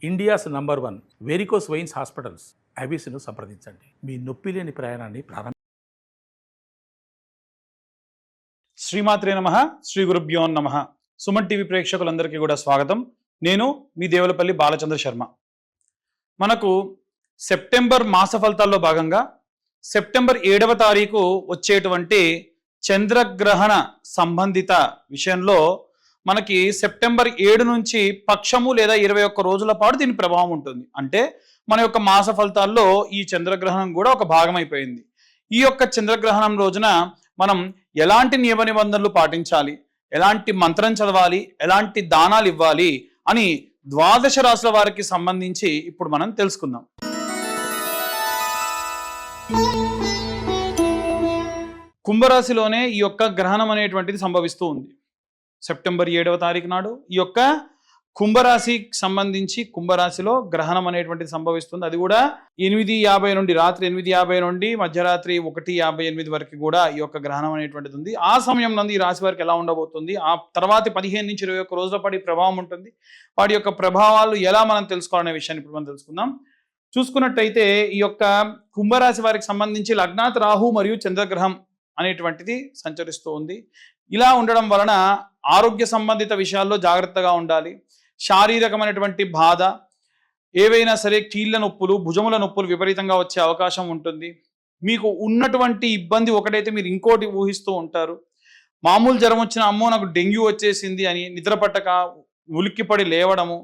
India's number 1 varicose veins hospitals అబిస్ను సంప్రదించండి. మీ నొప్పి లేని ప్రయాణాన్ని శ్రీమాత్రే నమః. శ్రీ గురుభ్యో నమః. సుమన్ టీవీ ప్రేక్షకులందరికీ కూడా స్వాగతం. నేను మీ దేవులపల్లి బాలచంద్ర శర్మ. మనకు సెప్టెంబర్ మాస ఫలితాల్లో భాగంగా సెప్టెంబర్ 7వ తారీఖు వచ్చేటువంటి చంద్రగ్రహణ సంబంధిత విషయంలో మనకి సెప్టెంబర్ 7 నుంచి పక్షము లేదా 21 రోజుల పాటు దీని ప్రభావం ఉంటుంది. అంటే మన యొక్క మాస ఫలితాల్లో ఈ చంద్రగ్రహణం కూడా ఒక భాగం అయిపోయింది. ఈ యొక్క చంద్రగ్రహణం రోజున మనం ఎలాంటి నియమ నిబంధనలు పాటించాలి, ఎలాంటి మంత్రం చదవాలి, ఎలాంటి దానాలు ఇవ్వాలి అని ద్వాదశ రాశుల వారికి సంబంధించి ఇప్పుడు మనం తెలుసుకుందాం. కుంభరాశిలోనే ఈ యొక్క గ్రహణం అనేటువంటిది సంభవిస్తూ ఉంది. సెప్టెంబర్ 7వ తారీఖు నాడు ఈ యొక్క కుంభరాశికి సంబంధించి కుంభరాశిలో గ్రహణం అనేటువంటిది సంభవిస్తుంది. అది కూడా 8:50 నుండి రాత్రి 8:50 నుండి మధ్యరాత్రి 1:58 వరకు కూడా ఈ యొక్క గ్రహణం అనేటువంటిది ఉంది. ఆ సమయం నందు ఈ రాశి వారికి ఎలా ఉండబోతుంది, ఆ తర్వాత 15 నుంచి 21 రోజుల పాటు ప్రభావం ఉంటుంది. వాటి యొక్క ప్రభావాలు ఎలా మనం తెలుసుకోవాలనే విషయాన్ని ఇప్పుడు మనం తెలుసుకుందాం. చూసుకున్నట్టయితే ఈ యొక్క కుంభరాశి వారికి సంబంధించి లగ్నాత్ రాహు మరియు చంద్రగ్రహం అనేటువంటిది సంచరిస్తూ ఉంది. ఇలా ఉండడం వలన ఆరోగ్య సంబంధిత విషయాల్లో జాగ్రత్తగా ఉండాలి. శారీరకమైనటువంటి బాధ, ఏవైనా సరే కీళ్ళ నొప్పులు, భుజముల నొప్పులు విపరీతంగా వచ్చే అవకాశం ఉంటుంది. మీకు ఉన్నటువంటి ఇబ్బంది ఒకటైతే మీరు ఇంకోటి ఊహిస్తూ ఉంటారు. మామూలు జ్వరం వచ్చిన అమ్మో నాకు డెంగ్యూ వచ్చేసింది అని నిద్ర పట్టక ఉలిక్కిపడి లేవడము,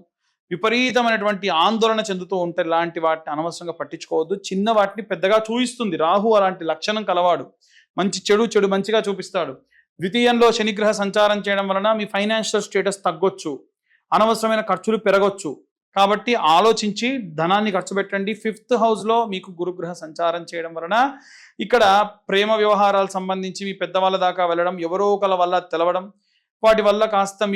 విపరీతమైనటువంటి ఆందోళన చెందుతూ ఉంటారు. ఇలాంటి వాటిని అనవసరంగా పట్టించుకోవద్దు. చిన్న వాటిని పెద్దగా చూపిస్తుంది. రాహు అలాంటి లక్షణం కలవాడు. మంచి చెడు మంచిగా చూపిస్తాడు. ద్వితీయంలో శనిగ్రహ సంచారం చేయడం వలన మీ ఫైనాన్షియల్ స్టేటస్ తగ్గొచ్చు, అనవసరమైన ఖర్చులు పెరగొచ్చు. కాబట్టి ఆలోచించి ధనాన్ని ఖర్చు పెట్టండి. 5th హౌస్లో మీకు గురుగ్రహ సంచారం చేయడం వలన ఇక్కడ ప్రేమ వ్యవహారాలు సంబంధించి మీ పెద్దవాళ్ళ దాకా వెళ్ళడం, ఎవరో ఒకళ్ళ వల్ల తెలవడం, వాటి వల్ల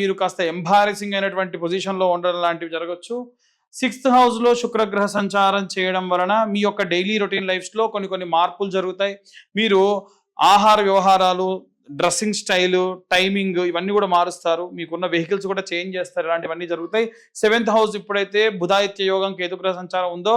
మీరు కాస్త ఎంబారెసింగ్ అయినటువంటి పొజిషన్లో ఉండడం లాంటివి జరగచ్చు. 6th హౌస్లో శుక్రగ్రహ సంచారం చేయడం వలన మీ యొక్క డైలీ రొటీన్ లైఫ్స్లో కొన్ని మార్పులు జరుగుతాయి. మీరు ఆహార వ్యవహారాలు, డ్రెస్సింగ్ స్టైలు, టైమింగ్ ఇవన్నీ కూడా మారుస్తారు. మీకున్న వెహికల్స్ కూడా చేంజ్ చేస్తారు. ఇలాంటివన్నీ జరుగుతాయి. 7th హౌస్ ఇప్పుడైతే బుధాదిత్య యోగం కేతుగ్రహ సంచారం ఉందో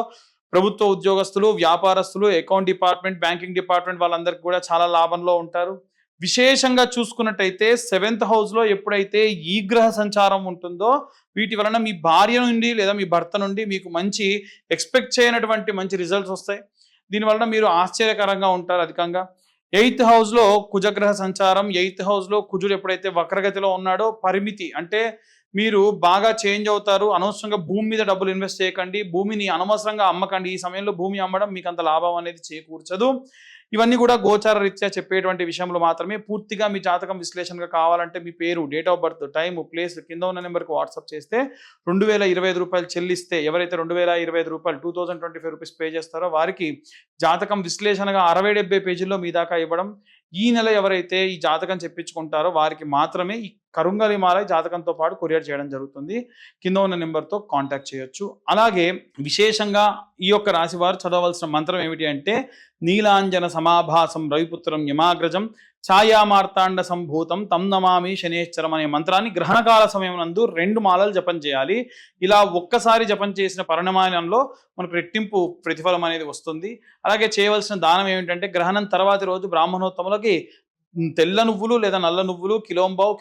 ప్రభుత్వ ఉద్యోగస్తులు, వ్యాపారస్తులు, అకౌంట్ డిపార్ట్మెంట్, బ్యాంకింగ్ డిపార్ట్మెంట్ వాళ్ళందరికీ కూడా చాలా లాభంలో ఉంటారు. విశేషంగా చూసుకున్నట్టయితే 7th హౌస్లో ఎప్పుడైతే ఈ గ్రహ సంచారం ఉంటుందో వీటి వలన మీ భార్య నుండి లేదా మీ భర్త నుండి మీకు మంచి ఎక్స్పెక్ట్ చేయనటువంటి మంచి రిజల్ట్స్ వస్తాయి. దీనివలన మీరు ఆశ్చర్యకరంగా ఉంటారు అధికంగా. 8th హౌస్లో కుజగ్రహ సంచారం. 8th హౌస్లో కుజుడు ఎప్పుడైతే వక్రగతిలో ఉన్నాడో పరిమితి, అంటే మీరు బాగా చేంజ్ అవుతారు. అనవసరంగా భూమి మీద డబ్బులు ఇన్వెస్ట్ చేయకండి, భూమిని అనవసరంగా అమ్మకండి. ఈ సమయంలో భూమి అమ్మడం మీకు అంత లాభం అనేది చేకూర్చదు. ఇవన్నీ కూడా గోచార రీత్యా చెప్పేటువంటి విషయంలో మాత్రమే. పూర్తిగా మీ జాతకం విశ్లేషణగా కావాలంటే మీ పేరు, date of birth, time, place కింద ఉన్న నెంబర్కి వాట్సాప్ చేస్తే 2025 రూపాయలు చెల్లిస్తే, ఎవరైతే 2025 రూపాయలు 2025 రూపీస్ పే చేస్తారో వారికి జాతకం విశ్లేషణగా 60-70 పేజీల్లో మీ దాకా ఇవ్వడం. ఈ నెల ఎవరైతే ఈ జాతకం చెప్పించుకుంటారో వారికి మాత్రమే ఈ కరుంగలిమాల జాతకంతో పాటు కొరియర్ చేయడం జరుగుతుంది. కింద ఉన్న నెంబర్తో కాంటాక్ట్ చేయొచ్చు. అలాగే విశేషంగా ఈ యొక్క రాశి వారు చదవవలసిన మంత్రం ఏమిటి అంటే నీలాంజన సమాభాసం రవిపుత్రం యమాగ్రజం ఛాయామార్తాండ సంభూతం తం నమామి శనేశ్వరం అనే మంత్రాన్ని గ్రహణకాల సమయం నందు 2 మాలలు జపం చేయాలి. ఇలా ఒక్కసారి జపం చేసిన పరిణామంలో మనకు రెట్టింపు ప్రతిఫలం అనేది వస్తుంది. అలాగే చేయవలసిన దానం ఏమిటంటే గ్రహణం తర్వాతి రోజు బ్రాహ్మణోత్తములకి తెల్ల నువ్వులు లేదా నల్ల నువ్వులు, కిలోంబావు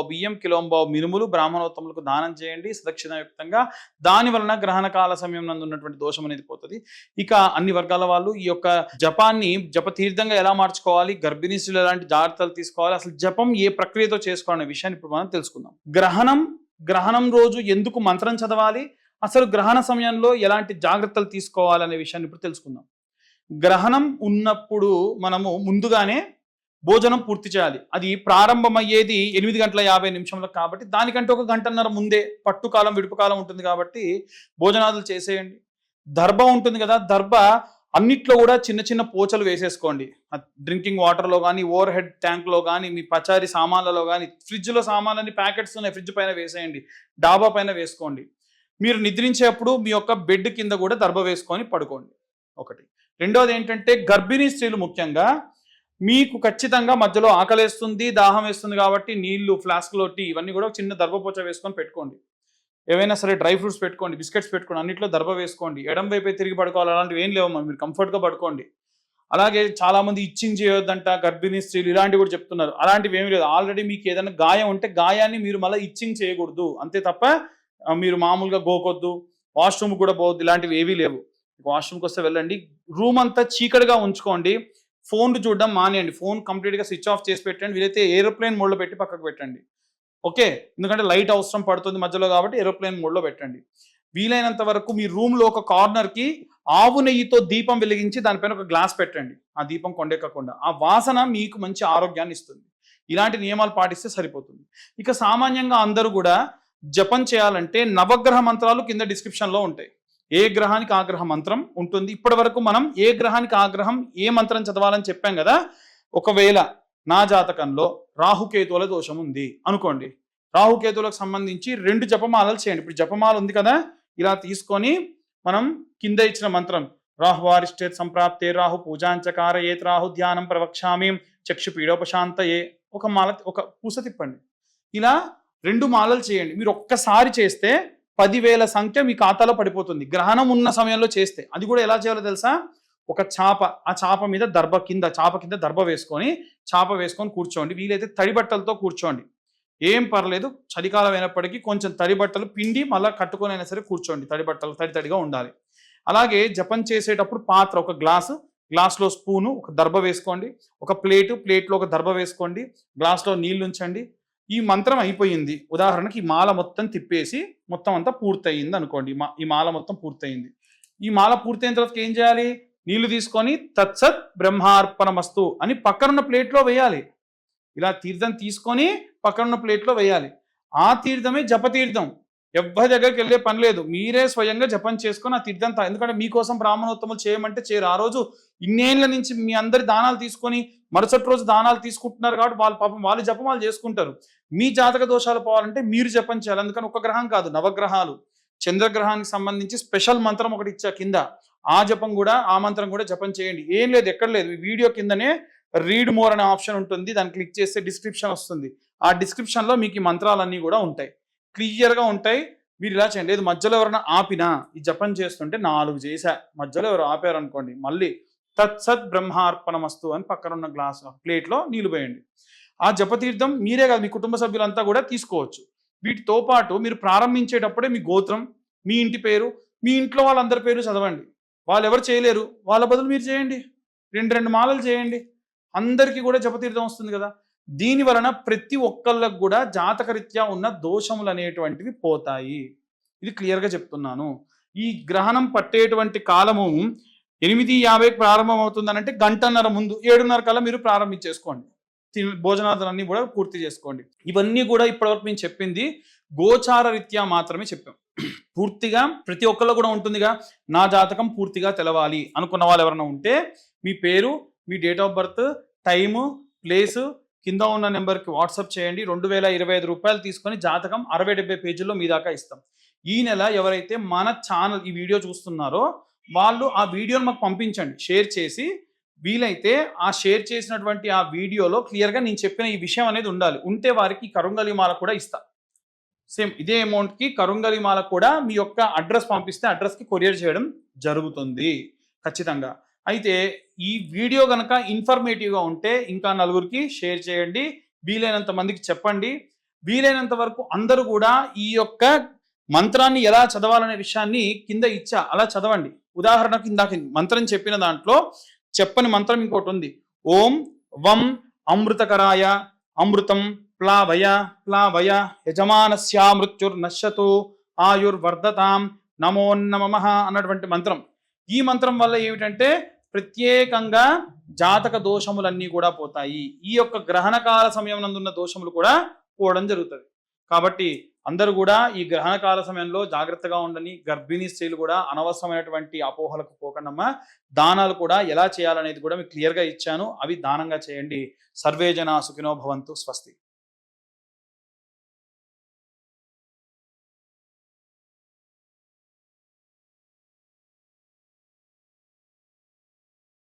బియ్యం, కిలోంబావు మినుములు బ్రాహ్మణోత్తములకు దానం చేయండి సదక్షిణయుక్తంగా. దాని వలన గ్రహణ కాల సమయం నందు ఉన్నటువంటి దోషం అనేది పోతుంది. ఇక అన్ని వర్గాల వాళ్ళు ఈ యొక్క జపాన్ని జపతీర్థంగా ఎలా మార్చుకోవాలి, గర్భిణీ స్త్రీలు ఎలాంటి జాగ్రత్తలు తీసుకోవాలి, అసలు జపం ఏ ప్రక్రియతో చేసుకోవాలనే విషయాన్ని ఇప్పుడు మనం తెలుసుకుందాం. గ్రహణం రోజు ఎందుకు మంత్రం చదవాలి, అసలు గ్రహణ సమయంలో ఎలాంటి జాగ్రత్తలు తీసుకోవాలనే విషయాన్ని ఇప్పుడు తెలుసుకుందాం. గ్రహణం ఉన్నప్పుడు మనము ముందుగానే భోజనం పూర్తి చేయాలి. అది ప్రారంభమయ్యేది 8:50 కాబట్టి దానికంటే 1 గంటన్నర ముందే, పట్టుకాలం విడుపుకాలం ఉంటుంది కాబట్టి భోజనాదులు చేసేయండి. దర్భ ఉంటుంది కదా, దర్భ అన్నిట్లో కూడా చిన్న చిన్న పోచలు వేసేసుకోండి. డ్రింకింగ్ వాటర్లో కానీ, ఓవర్ హెడ్ ట్యాంక్లో కానీ, మీ పచారీ సామాన్లలో కానీ, ఫ్రిడ్జ్లో సామాన్లన్నీ ప్యాకెట్స్ ఉన్నాయి, ఫ్రిడ్జ్ పైన వేసేయండి, డాబా పైన వేసుకోండి. మీరు నిద్రించేప్పుడు మీ యొక్క బెడ్ కింద కూడా దర్భ వేసుకొని పడుకోండి. ఒకటి. రెండోది ఏంటంటే గర్భిణీ స్త్రీలు ముఖ్యంగా మీకు ఖచ్చితంగా మధ్యలో ఆకలేస్తుంది, దాహం వేస్తుంది కాబట్టి నీళ్లు, ఫ్లాస్క్లో టీ ఇవన్నీ కూడా చిన్న దర్భపోచ వేసుకొని పెట్టుకోండి. ఏవైనా సరే డ్రై ఫ్రూట్స్ పెట్టుకోండి, బిస్కెట్స్ పెట్టుకోండి, అన్నిట్లో దర్భ వేసుకోండి. ఎడం వైపే తిరిగి పడుకోవాలి, అలాంటివి ఏం లేవమ్మా, మీరు కంఫర్ట్గా పడుకోండి. అలాగే చాలా మంది ఇచ్చింగ్ చేయొద్దంట, గర్భిణీ స్త్రీలు ఇలాంటివి కూడా చెప్తున్నారు. అలాంటివి ఏమీ లేదు. ఆల్రెడీ మీకు ఏదైనా గాయం ఉంటే గాయాన్ని మీరు మళ్ళీ ఇచ్చింగ్ చేయకూడదు, అంతే తప్ప మీరు మామూలుగా గోకొద్దు, వాష్రూమ్ కూడా పోవద్దు, ఇలాంటివి ఏవీ లేవు. వాష్రూమ్కి వస్తే వెళ్ళండి. రూమ్ అంతా చీకటిగా ఉంచుకోండి. ఫోన్లు చూడడం మానేయండి. ఫోన్ కంప్లీట్గా స్విచ్ ఆఫ్ చేసి పెట్టండి. వీలైతే ఏరోప్లేన్ మోడ్లో పెట్టి పక్కకు పెట్టండి. ఓకే, ఎందుకంటే లైట్ అవసరం పడుతుంది మధ్యలో కాబట్టి ఏరోప్లేన్ మోడ్లో పెట్టండి. వీలైనంత వరకు మీ రూమ్లో ఒక కార్నర్కి ఆవు నెయ్యితో దీపం వెలిగించి దానిపైన ఒక గ్లాస్ పెట్టండి. ఆ దీపం కొండెక్కకుండా. ఆ వాసన మీకు మంచి ఆరోగ్యాన్ని ఇస్తుంది. ఇలాంటి నియమాలు పాటిస్తే సరిపోతుంది. ఇక సామాన్యంగా అందరూ కూడా జపం చేయాలంటే నవగ్రహ మంత్రాలు కింద డిస్క్రిప్షన్లో ఉంటాయి. ఏ గ్రహానికి ఆ గ్రహ మంత్రం ఉంటుంది. ఇప్పటి వరకు మనం ఏ గ్రహానికి ఆ గ్రహం ఏ మంత్రం చదవాలని చెప్పాం కదా. ఒకవేళ నా జాతకంలో రాహుకేతువుల దోషం ఉంది అనుకోండి, రాహుకేతువులకు సంబంధించి 2 జపమాలలు చేయండి. ఇప్పుడు జపమాల ఉంది కదా, ఇలా తీసుకొని మనం కింద ఇచ్చిన మంత్రం రాహువారిష్టే సంప్రాప్తే రాహు పూజాంచకార ఏత్ రాహు ధ్యానం ప్రవక్ష్యామి చక్షు పీడోపశాంతయే, ఒక మాల ఒక పూస తిప్పండి. ఇలా 2 మాలలు చేయండి. మీరు ఒక్కసారి చేస్తే 10,000 సంఖ్య మీ ఖాతాలో పడిపోతుంది. గ్రహణం ఉన్న సమయంలో చేస్తే. అది కూడా ఎలా చేయాలో తెలుసా? ఒక చాప, ఆ చాప మీద చాప కింద దర్భ వేసుకొని కూర్చోండి. వీలైతే తడి బట్టలతో కూర్చోండి, ఏం పర్లేదు. చలికాలం అయినప్పటికీ కొంచెం తడి బట్టలు పిండి మళ్ళీ కట్టుకొని అయినా సరే కూర్చోండి. తడి బట్టలు తడిగా ఉండాలి. అలాగే జపం చేసేటప్పుడు పాత్ర, ఒక గ్లాస్లో స్పూను, ఒక దర్భ వేసుకోండి. ఒక ప్లేట్లో ఒక దర్భ వేసుకోండి. గ్లాస్లో నీళ్లు ఉంచండి. ఈ మంత్రం అయిపోయింది. ఉదాహరణకి ఈ మాల మొత్తం తిప్పేసి మొత్తం అంతా పూర్తయింది అనుకోండి. ఈ మాల మొత్తం పూర్తయింది. ఈ మాల పూర్తయిన తర్వాత ఏం చేయాలి? నీళ్లు తీసుకొని తత్సత్ బ్రహ్మార్పణమస్తు అని పక్కనున్న ప్లేట్లో వేయాలి. ఇలా తీర్థం తీసుకొని పక్కనున్న ప్లేట్లో వేయాలి. ఆ తీర్థమే జపతీర్థం. ఎవ్వరి దగ్గరికి వెళ్ళే పని లేదు. మీరే స్వయంగా జపం చేసుకొని ఆ తీర్థం ఎందుకంటే మీకోసం బ్రాహ్మణోత్తములు చేయమంటే చేయరు. ఆ రోజు ఇన్నేళ్ల నుంచి మీ అందరి దానాలు తీసుకొని మరుసటి రోజు దానాలు తీసుకుంటున్నారు కాబట్టి వాళ్ళు జపం వాళ్ళు చేసుకుంటారు. మీ జాతక దోషాలు పోవాలంటే మీరు జపం చేయాలి. అందుకని ఒక గ్రహం కాదు, నవగ్రహాలు. చంద్రగ్రహానికి సంబంధించి స్పెషల్ మంత్రం ఒకటి ఇచ్చా కింద. ఆ మంత్రం కూడా జపం చేయండి. ఏం లేదు, ఎక్కడ లేదు. వీడియో కిందనే రీడ్ మోర్ అనే ఆప్షన్ ఉంటుంది. దాన్ని క్లిక్ చేస్తే డిస్క్రిప్షన్ వస్తుంది. ఆ డిస్క్రిప్షన్లో మీకు ఈ మంత్రాలన్నీ కూడా ఉంటాయి, క్లియర్గా ఉంటాయి. మీరు ఇలా చేయండి. లేదు మధ్యలో ఎవరైనా ఆపినా, ఈ జపం చేస్తుంటే 4 చేశా, మధ్యలో ఎవరు ఆపారు అనుకోండి, మళ్ళీ తత్సత్ బ్రహ్మార్పణమస్తు అని పక్కన ఉన్న ప్లేట్లో నీళ్లు పోయండి. ఆ జపతీర్థం మీరే కాదు, మీ కుటుంబ సభ్యులంతా కూడా తీసుకోవచ్చు. వీటితో పాటు మీరు ప్రారంభించేటప్పుడే మీ గోత్రం, మీ ఇంటి పేరు, మీ ఇంట్లో వాళ్ళందరి పేరు చదవండి. వాళ్ళు ఎవరు చేయలేరు, వాళ్ళ బదులు మీరు చేయండి. 2 మాలలు చేయండి. అందరికీ కూడా జపతీర్థం వస్తుంది కదా. దీని వలన ప్రతి ఒక్కళ్ళకు కూడా జాతకరీత్యా ఉన్న దోషములు అనేటువంటివి పోతాయి. ఇది క్లియర్గా చెప్తున్నాను. ఈ గ్రహణం పట్టేటువంటి కాలము 8:50 ప్రారంభం అవుతుందనంటే గంటన్నర ముందు 7:30 కల్లా మీరు ప్రారంభించేసుకోండి. భోజనాదులన్నీ కూడా పూర్తి చేసుకోండి. ఇవన్నీ కూడా ఇప్పటివరకు మేము చెప్పింది గోచార రీత్యా మాత్రమే చెప్పాం. పూర్తిగా ప్రతి ఒక్కళ్ళు కూడా ఉంటుందిగా, నా జాతకం పూర్తిగా తెలవాలి అనుకున్న వాళ్ళు ఎవరైనా ఉంటే మీ పేరు, మీ date of birth, time, place కింద ఉన్న నెంబర్కి వాట్సాప్ చేయండి. 2025 రూపాయలు తీసుకొని జాతకం 60-70 పేజీల్లో మీ దాకా ఇస్తాం. ఈ నెల ఎవరైతే మన ఛానల్ ఈ వీడియో చూస్తున్నారో వాళ్ళు ఆ వీడియోని మాకు పంపించండి, షేర్ చేసి. వీలైతే ఆ షేర్ చేసినటువంటి ఆ వీడియోలో క్లియర్గా నేను చెప్పిన ఈ విషయం అనేది ఉండాలి. ఉంటే వారికి కరుంగలి మాల కూడా ఇస్తా. సేమ్ ఇదే అమౌంట్కి కరుంగలి మాల కూడా మీ యొక్క అడ్రస్ పంపిస్తే అడ్రస్కి కొరియర్ చేయడం జరుగుతుంది ఖచ్చితంగా. అయితే ఈ వీడియో కనుక ఇన్ఫర్మేటివ్గా ఉంటే ఇంకా నలుగురికి షేర్ చేయండి, వీలైనంత మందికి చెప్పండి. వీలైనంత వరకు అందరూ కూడా ఈ యొక్క మంత్రాన్ని ఎలా చదవాలనే విషయాన్ని కింద ఇచ్చా, అలా చదవండి. ఉదాహరణకు ఇందాక మంత్రం చెప్పిన దాంట్లో చెప్పని మంత్రం ఇంకోటి ఉంది. ఓం వం అమృతకరాయ అమృతం ప్లావయ ప్లావయ యజమానస్యా మృత్యుర్నశ్యతు ఆయుర్వర్ధతాం నమోన్నమః అన్నటువంటి మంత్రం. ఈ మంత్రం వల్ల ఏమిటంటే ప్రత్యేకంగా జాతక దోషములన్నీ కూడా పోతాయి. ఈ యొక్క గ్రహణకాల సమయం నందున్న దోషములు కూడా పోవడం జరుగుతుంది. కాబట్టి అందరూ కూడా ఈ గ్రహణకాల సమయంలో జాగ్రత్తగా ఉండని. గర్భిణీ స్త్రీలు కూడా అనవసరమైనటువంటి అపోహలకు పోకండమ్మా. దానాలు కూడా ఎలా చేయాలనేది కూడా మీకు క్లియర్గా ఇచ్చాను, అవి దానంగా చేయండి. సర్వే జనా సుఖినో భవంతు. స్వస్తి.